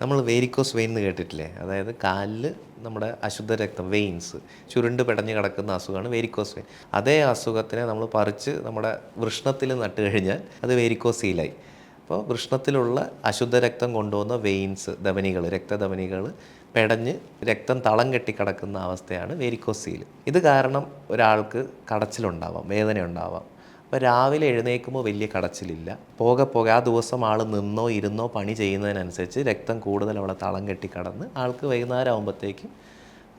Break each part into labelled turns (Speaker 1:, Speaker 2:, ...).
Speaker 1: നമ്മൾ varicose vein എന്ന് കേട്ടിട്ടില്ലേ? അതായത് കാലിൽ നമ്മുടെ അശുദ്ധ രക്തം വെയിൻസ് ചുരുണ്ട് പിടഞ്ഞ് കിടക്കുന്ന അസുഖമാണ് വേരിക്കോസ് വെയിൻ. അതേ അസുഖത്തിനെ നമ്മൾ പറിച്ച് നമ്മുടെ വൃഷ്ണത്തിൽ നട്ട് കഴിഞ്ഞാൽ അത് വേരിക്കോസീലായി. അപ്പോൾ വൃഷ്ണത്തിലുള്ള അശുദ്ധ രക്തം കൊണ്ടുവന്ന വെയിൻസ് ധമനികൾ രക്തധമനികൾ പെടഞ്ഞ് രക്തം തളം കെട്ടിക്കിടക്കുന്ന അവസ്ഥയാണ് വേരിക്കോസീൽ. ഇത് കാരണം ഒരാൾക്ക് കടച്ചിലുണ്ടാവാം, വേദന ഉണ്ടാവാം. അപ്പോൾ രാവിലെ എഴുന്നേൽക്കുമ്പോൾ വലിയ കടച്ചിലില്ല. പോകെ പോകെ ആ ദിവസം ആൾ നിന്നോ ഇരുന്നോ പണി ചെയ്യുന്നതിനനുസരിച്ച് രക്തം കൂടുതൽ അവിടെ തളം കെട്ടിക്കിടന്ന് ആൾക്ക് വൈകുന്നേരം ആകുമ്പോഴത്തേക്കും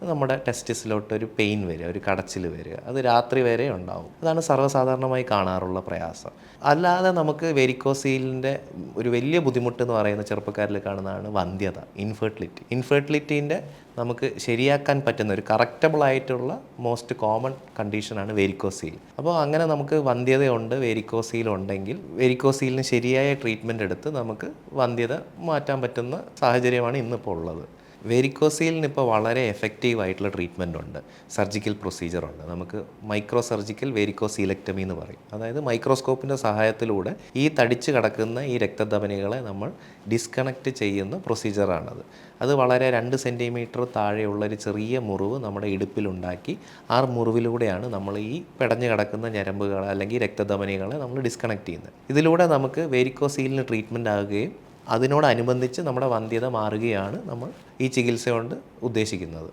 Speaker 1: നമ്മുടെ ടെസ്റ്റിസിലോട്ടൊരു പെയിൻ വരിക, ഒരു കടച്ചിൽ വരിക. അത് രാത്രി വരെ ഉണ്ടാവും. അതാണ് സർവ്വസാധാരണമായി കാണാറുള്ള പ്രയാസം. അല്ലാതെ നമുക്ക് വെരിക്കോസീലിൻ്റെ ഒരു വലിയ ബുദ്ധിമുട്ട് എന്ന് പറയുന്ന ചെറുപ്പക്കാരിൽ കാണുന്നതാണ് വന്ധ്യത, ഇൻഫെർട്ടിലിറ്റീൻ്റെ നമുക്ക് ശരിയാക്കാൻ പറ്റുന്ന ഒരു കറക്റ്റബിൾ ആയിട്ടുള്ള മോസ്റ്റ് കോമൺ കണ്ടീഷനാണ് വെരിക്കോസീൽ. അപ്പോൾ അങ്ങനെ നമുക്ക് വന്ധ്യതയുണ്ട്, വെരിക്കോസീൽ ഉണ്ടെങ്കിൽ വെരിക്കോസീലിന് ശരിയായ ട്രീറ്റ്മെൻറ്റ് എടുത്ത് നമുക്ക് വന്ധ്യത മാറ്റാൻ പറ്റുന്ന സാഹചര്യമാണ് ഇന്നിപ്പോൾ ഉള്ളത്. വെരിക്കോസീലിന് ഇപ്പോൾ വളരെ എഫക്റ്റീവ് ആയിട്ടുള്ള ട്രീറ്റ്മെൻ്റ് ഉണ്ട്, സർജിക്കൽ പ്രൊസീജിയറുണ്ട്. നമുക്ക് മൈക്രോ സർജിക്കൽ വെരിക്കോസീലക്ടമി എന്ന് പറയും. അതായത് മൈക്രോസ്കോപ്പിൻ്റെ സഹായത്തിലൂടെ ഈ തടിച്ച് കിടക്കുന്ന ഈ രക്തധമനികളെ നമ്മൾ ഡിസ്കണക്റ്റ് ചെയ്യുന്ന പ്രൊസീജിയറാണത്. അത് വളരെ 2 സെൻറ്റിമീറ്റർ താഴെയുള്ളൊരു ചെറിയ മുറിവ് നമ്മുടെ ഇടുപ്പിലുണ്ടാക്കി ആ മുറിവിലൂടെയാണ് നമ്മൾ ഈ പിടഞ്ഞു കിടക്കുന്ന ഞരമ്പുകളെ അല്ലെങ്കിൽ രക്തധമനികളെ നമ്മൾ ഡിസ്കണക്റ്റ് ചെയ്യുന്നത്. ഇതിലൂടെ നമുക്ക് വെരിക്കോസീലിന് ട്രീറ്റ്മെൻ്റ് ആകുകയും അതിനോടനുബന്ധിച്ച് നമ്മുടെ വന്ധ്യത മാറുകയാണ് നമ്മൾ ഈ ചികിത്സ കൊണ്ട് ഉദ്ദേശിക്കുന്നത്.